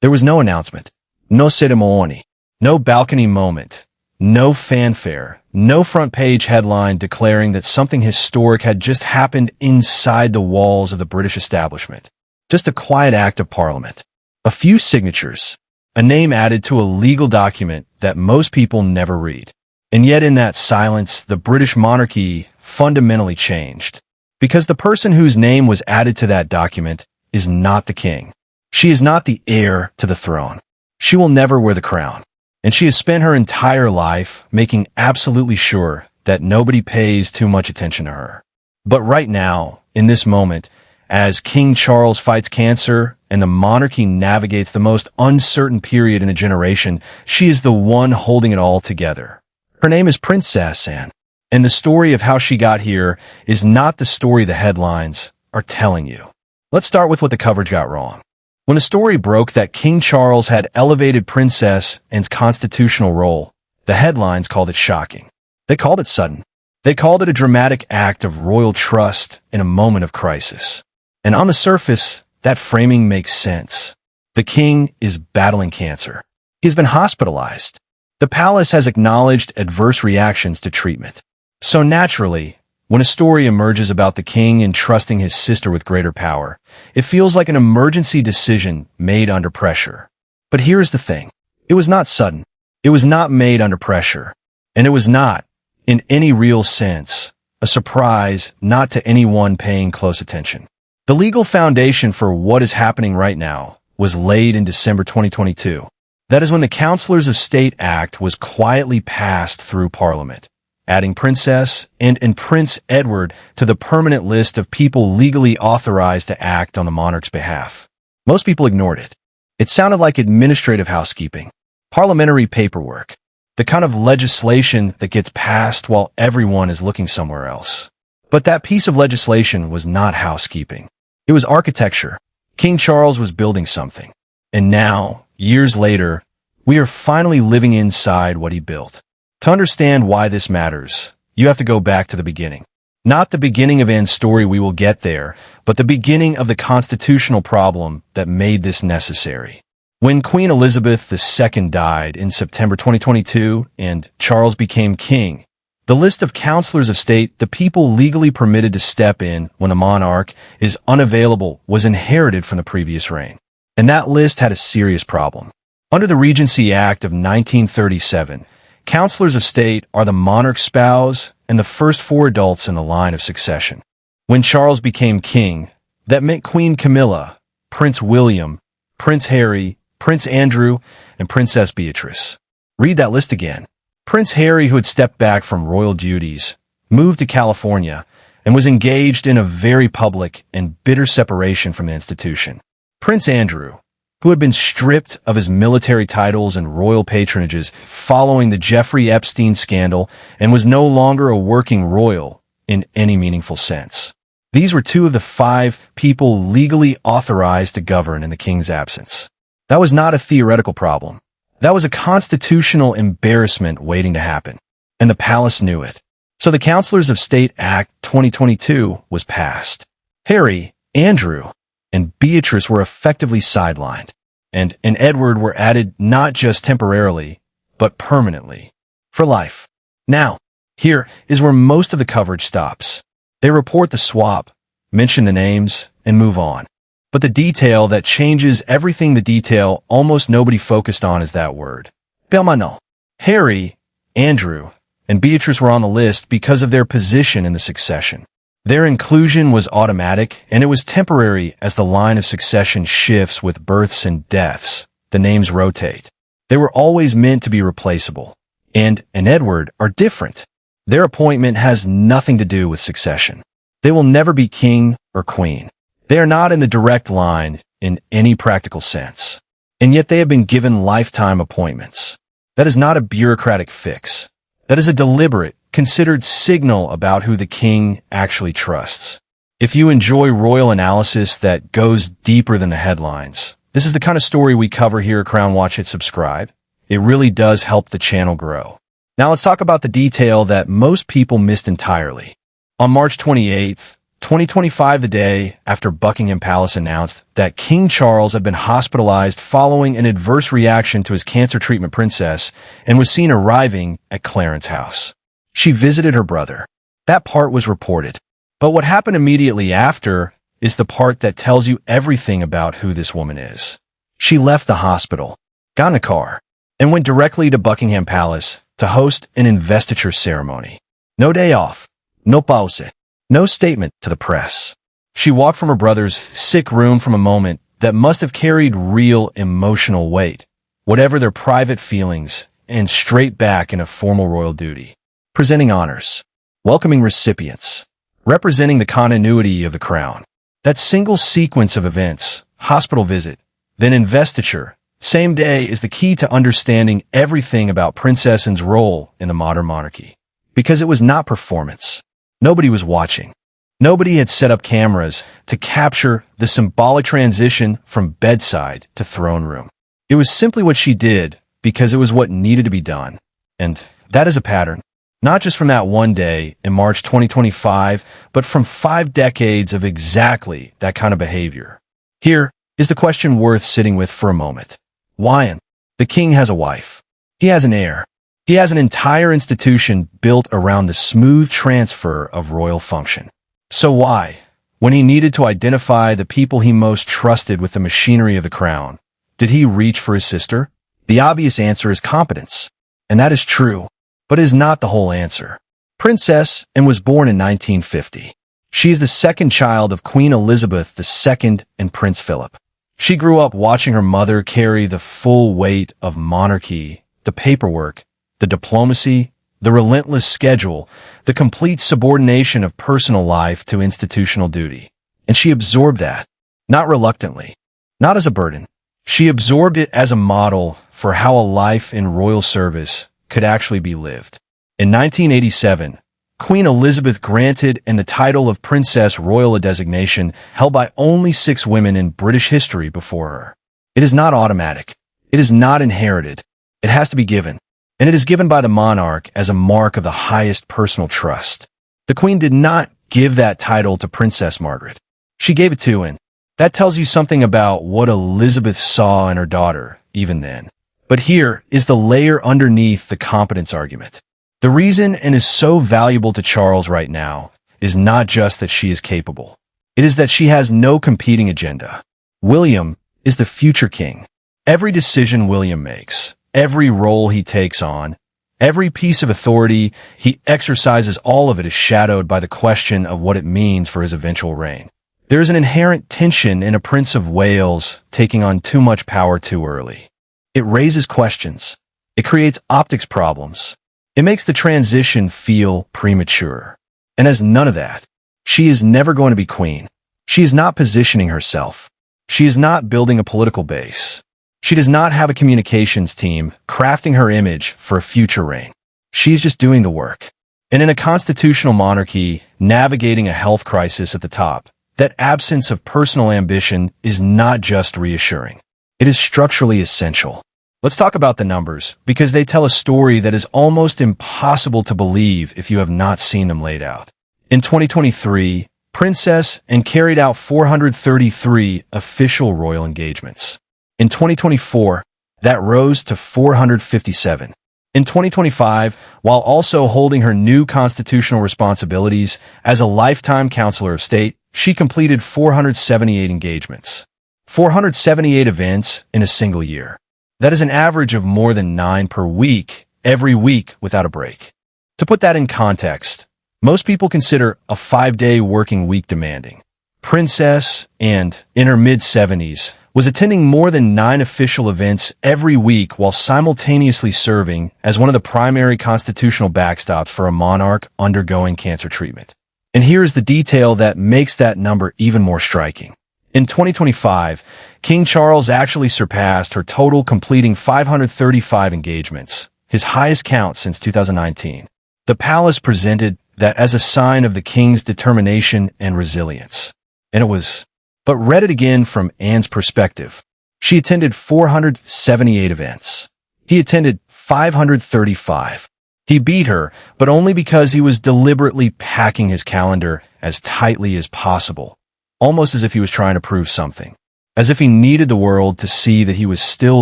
There was no announcement, no ceremony, no balcony moment, no fanfare, no front-page headline declaring that something historic had just happened inside the walls of the British establishment. Just a quiet act of Parliament. A few signatures, a name added to a legal document that most people never read. And yet in that silence, the British monarchy fundamentally changed. Because the person whose name was added to that document is not the king. She is not the heir to the throne. She will never wear the crown. And she has spent her entire life making absolutely sure that nobody pays too much attention to her. But right now, in this moment, as King Charles fights cancer and the monarchy navigates the most uncertain period in a generation, she is the one holding it all together. Her name is Princess Anne, and the story of how she got here is not the story the headlines are telling you. Let's start with what the coverage got wrong. When the story broke that King Charles had elevated Princess Anne's constitutional role, the headlines called it shocking. They called it sudden. They called it a dramatic act of royal trust in a moment of crisis. And on the surface, that framing makes sense. The king is battling cancer. He's been hospitalized. The palace has acknowledged adverse reactions to treatment. So naturally, when a story emerges about the king entrusting his sister with greater power, it feels like an emergency decision made under pressure. But here's the thing. It was not sudden. It was not made under pressure. And it was not, in any real sense, a surprise not to anyone paying close attention. The legal foundation for what is happening right now was laid in December 2022. That is when the Councillors of State Act was quietly passed through Parliament, adding Princess Anne and Prince Edward to the permanent list of people legally authorized to act on the monarch's behalf. Most people ignored it. It sounded like administrative housekeeping, parliamentary paperwork, the kind of legislation that gets passed while everyone is looking somewhere else. But that piece of legislation was not housekeeping. It was architecture. King Charles was building something. And now, years later, we are finally living inside what he built. To understand why this matters, you have to go back to the beginning. Not the beginning of Anne's story, we will get there, but the beginning of the constitutional problem that made this necessary. When Queen Elizabeth II died in September 2022 and Charles became king, the list of councillors of state, the people legally permitted to step in when the monarch is unavailable, was inherited from the previous reign. And that list had a serious problem. Under the Regency Act of 1937, councillors of state are the monarch's spouse and the first four adults in the line of succession. When Charles became king, that meant Queen Camilla, Prince William, Prince Harry, Prince Andrew, and Princess Beatrice. Read that list again. Prince Harry, who had stepped back from royal duties, moved to California and was engaged in a very public and bitter separation from the institution. Prince Andrew, who had been stripped of his military titles and royal patronages following the Jeffrey Epstein scandal and was no longer a working royal in any meaningful sense. These were two of the 5 people legally authorized to govern in the king's absence. That was not a theoretical problem. That was a constitutional embarrassment waiting to happen, and the palace knew it. So the Councillors of State Act 2022 was passed. Harry, Andrew, and Beatrice were effectively sidelined, and Edward were added not just temporarily, but permanently, for life. Now, here is where most of the coverage stops. They report the swap, mention the names, and move on. But the detail that changes everything, the detail almost nobody focused on, is that word. Belmano. Harry, Andrew, and Beatrice were on the list because of their position in the succession. Their inclusion was automatic, and it was temporary as the line of succession shifts with births and deaths. The names rotate. They were always meant to be replaceable. And Edward are different. Their appointment has nothing to do with succession. They will never be king or queen. They are not in the direct line in any practical sense. And yet they have been given lifetime appointments. That is not a bureaucratic fix. That is a deliberate, considered signal about who the king actually trusts. If you enjoy royal analysis that goes deeper than the headlines, this is the kind of story we cover here at Crown Watch. Hit subscribe. It really does help the channel grow. Now let's talk about the detail that most people missed entirely. On March 28th, 2025, the day after Buckingham Palace announced that King Charles had been hospitalized following an adverse reaction to his cancer treatment princess and was seen arriving at Clarence House. She visited her brother. That part was reported. But what happened immediately after is the part that tells you everything about who this woman is. She left the hospital, got in a car, and went directly to Buckingham Palace to host an investiture ceremony. No day off, no pause, no statement to the press. She walked from her brother's sick room from a moment that must have carried real emotional weight, whatever their private feelings, and straight back in a formal royal duty. Presenting honors, welcoming recipients, representing the continuity of the crown. That single sequence of events, hospital visit, then investiture, same day, is the key to understanding everything about Princess Anne's role in the modern monarchy. Because it was not performance. Nobody was watching. Nobody had set up cameras to capture the symbolic transition from bedside to throne room. It was simply what she did because it was what needed to be done. And that is a pattern. Not just from that one day in March 2025, but from 5 decades of exactly that kind of behavior. Here is the question worth sitting with for a moment. Why? The king has a wife. He has an heir. He has an entire institution built around the smooth transfer of royal function. So why, when he needed to identify the people he most trusted with the machinery of the crown, did he reach for his sister? The obvious answer is competence. And that is true. But is not the whole answer. Princess Anne was born in 1950. She is the second child of Queen Elizabeth II and Prince Philip. She grew up watching her mother carry the full weight of monarchy, the paperwork, the diplomacy, the relentless schedule, the complete subordination of personal life to institutional duty. And she absorbed that, not reluctantly, not as a burden. She absorbed it as a model for how a life in royal service could actually be lived. In 1987, Queen Elizabeth granted Anne the title of Princess Royal, a designation held by only 6 women in British history before her. It is not automatic. It is not inherited. It has to be given. And it is given by the monarch as a mark of the highest personal trust. The Queen did not give that title to Princess Margaret. She gave it to Anne. That tells you something about what Elizabeth saw in her daughter, even then. But here is the layer underneath the competence argument. The reason Anne is so valuable to Charles right now is not just that she is capable. It is that she has no competing agenda. William is the future king. Every decision William makes, every role he takes on, every piece of authority he exercises, all of it is shadowed by the question of what it means for his eventual reign. There is an inherent tension in a Prince of Wales taking on too much power too early. It raises questions. It creates optics problems. It makes the transition feel premature. And as none of that, she is never going to be queen. She is not positioning herself. She is not building a political base. She does not have a communications team crafting her image for a future reign. She's just doing the work. And in a constitutional monarchy, navigating a health crisis at the top, that absence of personal ambition is not just reassuring. It is structurally essential. Let's talk about the numbers, because they tell a story that is almost impossible to believe if you have not seen them laid out. In 2023, Princess Anne carried out 433 official royal engagements. In 2024, that rose to 457. In 2025, while also holding her new constitutional responsibilities as a lifetime Counselor of State, she completed 478 engagements. 478 events in a single year. That is an average of more than 9 per week, every week without a break. To put that in context, most people consider a 5-day working week demanding. Princess Anne, in her mid-70s, was attending more than 9 official events every week while simultaneously serving as one of the primary constitutional backstops for a monarch undergoing cancer treatment. And here is the detail that makes that number even more striking. In 2025, King Charles actually surpassed her total, completing 535 engagements, his highest count since 2019. The palace presented that as a sign of the king's determination and resilience. And it was. But read it again from Anne's perspective. She attended 478 events. He attended 535. He beat her, but only because he was deliberately packing his calendar as tightly as possible, almost as if he was trying to prove something, as if he needed the world to see that he was still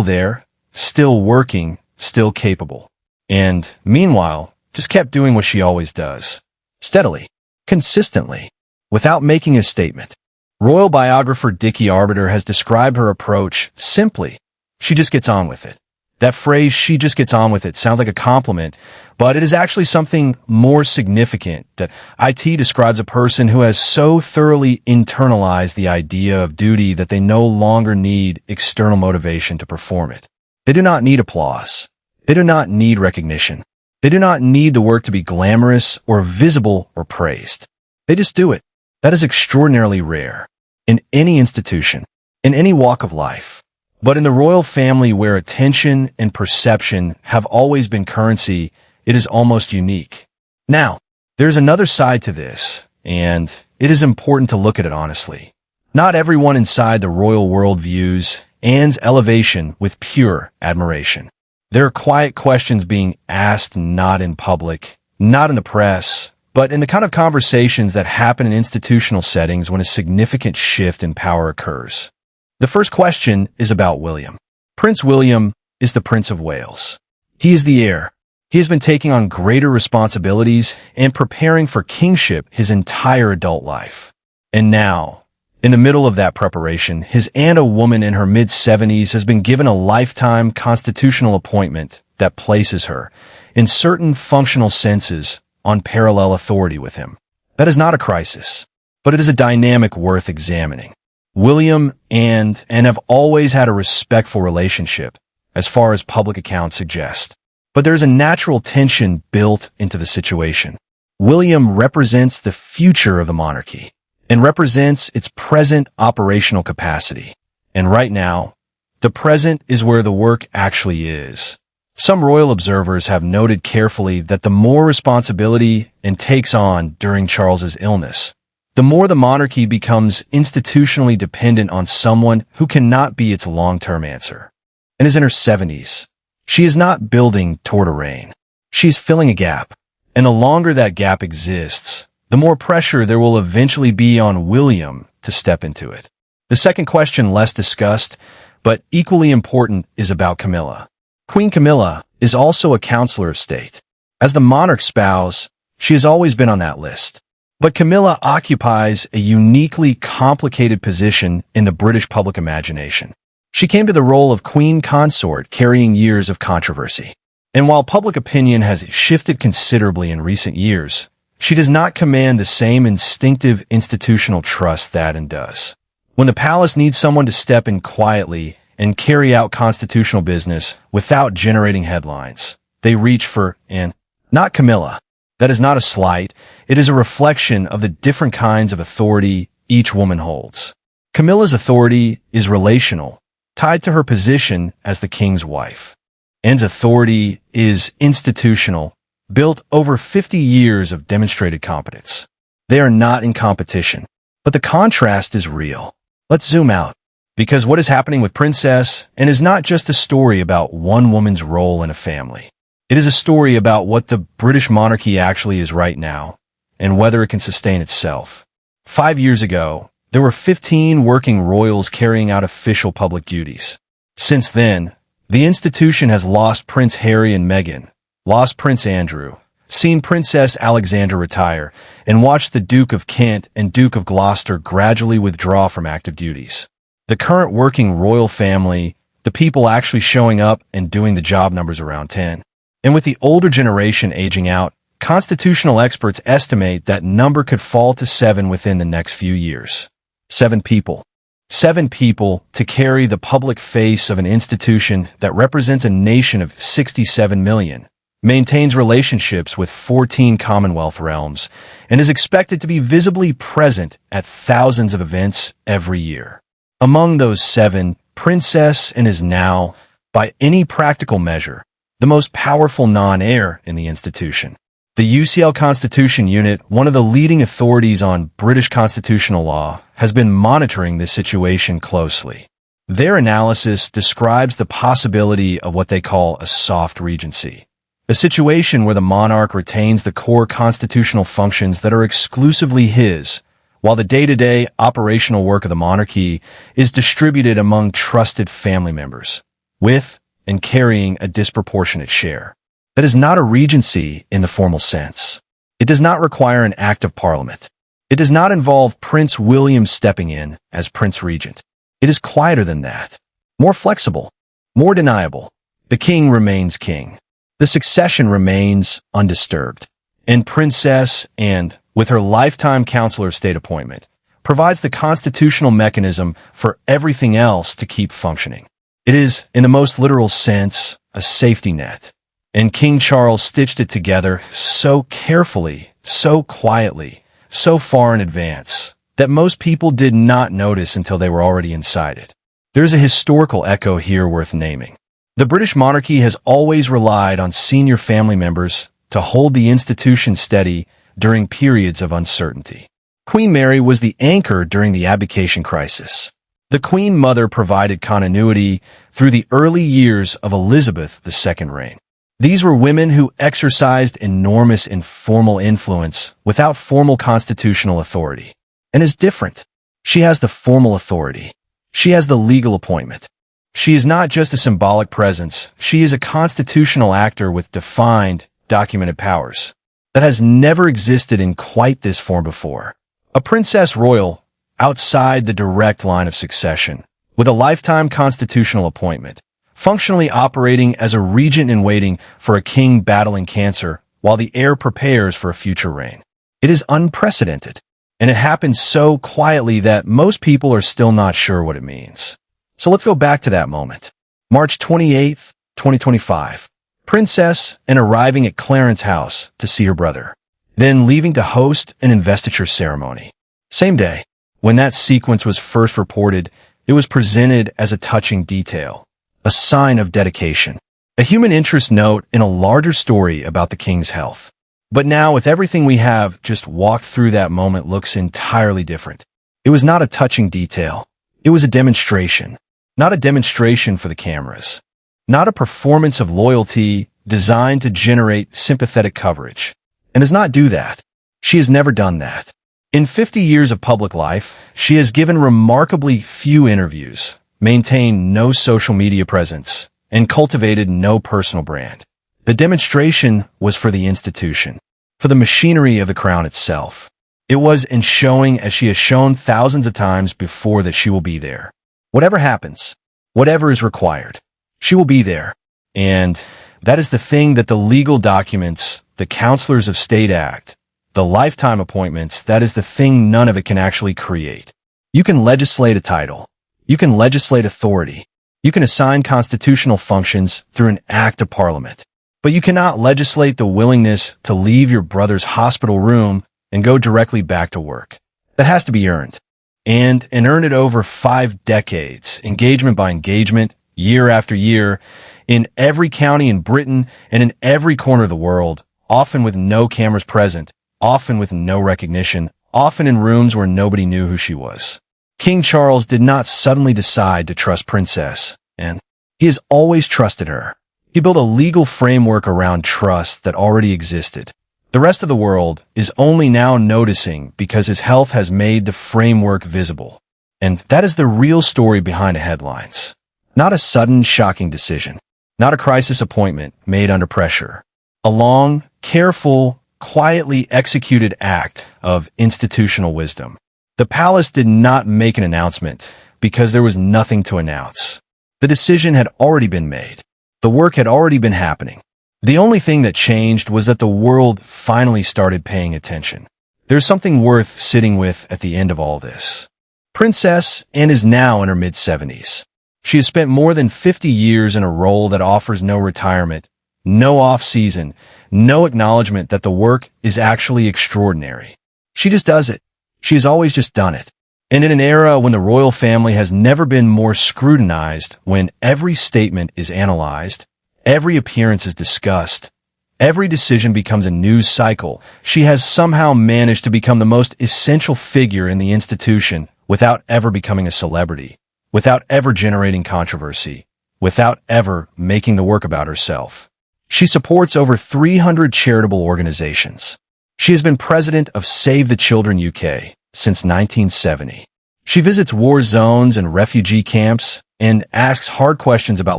there, still working, still capable. And, meanwhile, just kept doing what she always does. Steadily. Consistently. Without making a statement. Royal biographer Dickie Arbiter has described her approach simply. She just gets on with it. That phrase, she just gets on with it, sounds like a compliment, but it is actually something more significant that IT describes a person who has so thoroughly internalized the idea of duty that they no longer need external motivation to perform it. They do not need applause. They do not need recognition. They do not need the work to be glamorous or visible or praised. They just do it. That is extraordinarily rare. In any institution, in any walk of life. But in the royal family where attention and perception have always been currency, it is almost unique. Now, there's another side to this, and it is important to look at it honestly. Not everyone inside the royal world views Anne's elevation with pure admiration. There are quiet questions being asked not in public, not in the press, but in the kind of conversations that happen in institutional settings when a significant shift in power occurs. The first question is about William. Prince William is the Prince of Wales. He is the heir. He has been taking on greater responsibilities and preparing for kingship his entire adult life. And now, in the middle of that preparation, his aunt, a woman in her mid-70s, has been given a lifetime constitutional appointment that places her, in certain functional senses, on parallel authority with him. That is not a crisis, but it is a dynamic worth examining. William and Anne have always had a respectful relationship, as far as public accounts suggest. But there is a natural tension built into the situation. William represents the future of the monarchy and represents its present operational capacity. And right now, the present is where the work actually is. Some royal observers have noted carefully that the more responsibility Anne takes on during Charles's illness, the more the monarchy becomes institutionally dependent on someone who cannot be its long-term answer. Anne is in her 70s. She is not building toward a reign. She is filling a gap. And the longer that gap exists, the more pressure there will eventually be on William to step into it. The second question, less discussed, but equally important, is about Camilla. Queen Camilla is also a counselor of state. As the monarch's spouse, she has always been on that list. But Camilla occupies a uniquely complicated position in the British public imagination. She came to the role of queen consort carrying years of controversy. And while public opinion has shifted considerably in recent years, she does not command the same instinctive institutional trust that Anne does. When the palace needs someone to step in quietly and carry out constitutional business without generating headlines, they reach for Anne, not Camilla. That is not a slight. It is a reflection of the different kinds of authority each woman holds. Camilla's authority is relational, tied to her position as the king's wife. Anne's authority is institutional, built over 50 years of demonstrated competence. They are not in competition, but the contrast is real. Let's zoom out, because what is happening with Princess Anne is not just a story about one woman's role in a family. It is a story about what the British monarchy actually is right now, and whether it can sustain itself. 5 years ago, there were 15 working royals carrying out official public duties. Since then, the institution has lost Prince Harry and Meghan, lost Prince Andrew, seen Princess Alexandra retire, and watched the Duke of Kent and Duke of Gloucester gradually withdraw from active duties. The current working royal family, the people actually showing up and doing the job, numbers around 10. And with the older generation aging out, constitutional experts estimate that number could fall to 7 within the next few years. 7 people. 7 people to carry the public face of an institution that represents a nation of 67 million, maintains relationships with 14 Commonwealth realms, and is expected to be visibly present at thousands of events every year. Among those 7, Princess Anne is now, by any practical measure, the most powerful non-heir in the institution. The UCL Constitution Unit, one of the leading authorities on British constitutional law, has been monitoring this situation closely. Their analysis describes the possibility of what they call a soft regency. A situation where the monarch retains the core constitutional functions that are exclusively his, while the day-to-day operational work of the monarchy is distributed among trusted family members, with and carrying a disproportionate share. That is not a regency in the formal sense. It does not require an act of parliament. It does not involve Prince William stepping in as Prince Regent. It is quieter than that, more flexible, more deniable. The king remains king. The succession remains undisturbed. And Princess, and with her lifetime Counselor of State appointment, provides the constitutional mechanism for everything else to keep functioning. It is, in the most literal sense, a safety net. And King Charles stitched it together so carefully, so quietly, so far in advance, that most people did not notice until they were already inside it. There is a historical echo here worth naming. The British monarchy has always relied on senior family members to hold the institution steady during periods of uncertainty. Queen Mary was the anchor during the abdication crisis. The Queen Mother provided continuity through the early years of Elizabeth II's reign. These were women who exercised enormous informal influence without formal constitutional authority. And is different. She has the formal authority. She has the legal appointment. She is not just a symbolic presence. She is a constitutional actor with defined, documented powers that has never existed in quite this form before. A princess royal, outside the direct line of succession, with a lifetime constitutional appointment, functionally operating as a regent in waiting for a king battling cancer while the heir prepares for a future reign. It is unprecedented, and it happens so quietly that most people are still not sure what it means. So let's go back to that moment. March 28th, 2025. Princess and arriving at Clarence House to see her brother, then leaving to host an investiture ceremony. Same day, when that sequence was first reported, it was presented as a touching detail, a sign of dedication, a human interest note in a larger story about the king's health. But now, with everything we have just walked through, that moment looks entirely different. It was not a touching detail. It was a demonstration. Not a demonstration for the cameras. Not a performance of loyalty designed to generate sympathetic coverage. And does not do that. She has never done that. In 50 years of public life, she has given remarkably few interviews, maintained no social media presence, and cultivated no personal brand. The demonstration was for the institution, for the machinery of the crown itself. It was in showing, as she has shown thousands of times before, that she will be there. Whatever happens, whatever is required, she will be there. And that is the thing that the legal documents, the Counselors of State Act, the lifetime appointments, that is the thing none of it can actually create. You can legislate a title. You can legislate authority. You can assign constitutional functions through an act of parliament. But you cannot legislate the willingness to leave your brother's hospital room and go directly back to work. That has to be earned. And earn it over 5 decades, engagement by engagement, year after year, in every county in Britain and in every corner of the world, often with no cameras present, often with no recognition, often in rooms where nobody knew who she was. King Charles did not suddenly decide to trust Princess, and he has always trusted her. He built a legal framework around trust that already existed. The rest of the world is only now noticing because his health has made the framework visible. And that is the real story behind the headlines. Not a sudden, shocking decision. Not a crisis appointment made under pressure. A long, careful, quietly executed act of institutional wisdom. The palace did not make an announcement because there was nothing to announce. The decision had already been made. The work had already been happening. The only thing that changed was that the world finally started paying attention. There's something worth sitting with at the end of all this. Princess Anne is now in her mid-70s. She has spent more than 50 years in a role that offers no retirement, no off-season, no acknowledgement that the work is actually extraordinary. She just does it. She has always just done it. And in an era when the royal family has never been more scrutinized, when every statement is analyzed, every appearance is discussed, every decision becomes a news cycle, she has somehow managed to become the most essential figure in the institution without ever becoming a celebrity, without ever generating controversy, without ever making the work about herself. She supports over 300 charitable organizations. She has been president of Save the Children UK since 1970. She visits war zones and refugee camps and asks hard questions about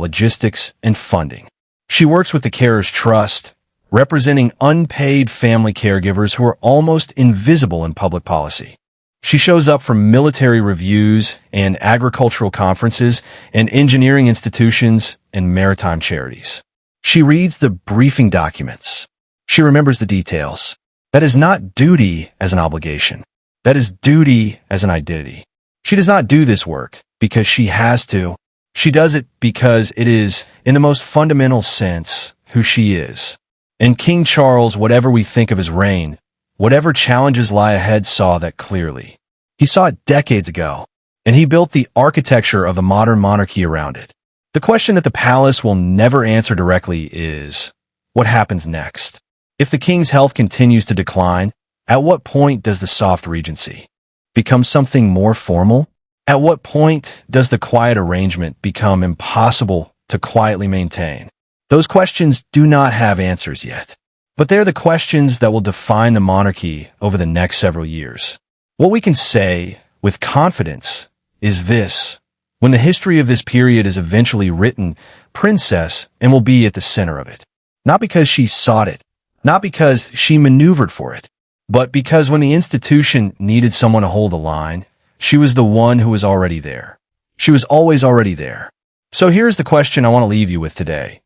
logistics and funding. She works with the Carers Trust, representing unpaid family caregivers who are almost invisible in public policy. She shows up for military reviews and agricultural conferences and engineering institutions and maritime charities. She reads the briefing documents. She remembers the details. That is not duty as an obligation. That is duty as an identity. She does not do this work because she has to. She does it because it is, in the most fundamental sense, who she is. And King Charles, whatever we think of his reign, whatever challenges lie ahead, saw that clearly. He saw it decades ago, and he built the architecture of the modern monarchy around it. The question that the palace will never answer directly is, what happens next? If the king's health continues to decline, at what point does the soft regency become something more formal? At what point does the quiet arrangement become impossible to quietly maintain? Those questions do not have answers yet, but they're the questions that will define the monarchy over the next several years. What we can say with confidence is this: when the history of this period is eventually written, Princess and will be at the center of it. Not because she sought it, not because she maneuvered for it, but because when the institution needed someone to hold the line, she was the one who was already there. She was always already there. So here's the question I want to leave you with today.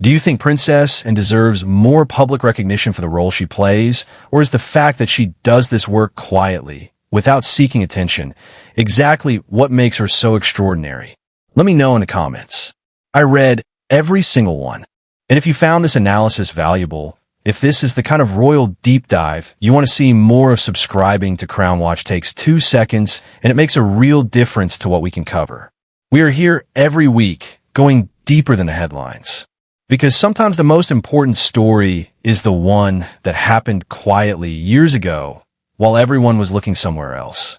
Do you think Princess Anne deserves more public recognition for the role she plays, or is the fact that she does this work quietly, without seeking attention, exactly what makes her so extraordinary? Let me know in the comments. I read every single one. And if you found this analysis valuable, if this is the kind of royal deep dive you want to see more of, subscribing to Crown Watch takes 2 seconds, and it makes a real difference to what we can cover. We are here every week, going deeper than the headlines. Because sometimes the most important story is the one that happened quietly years ago while everyone was looking somewhere else.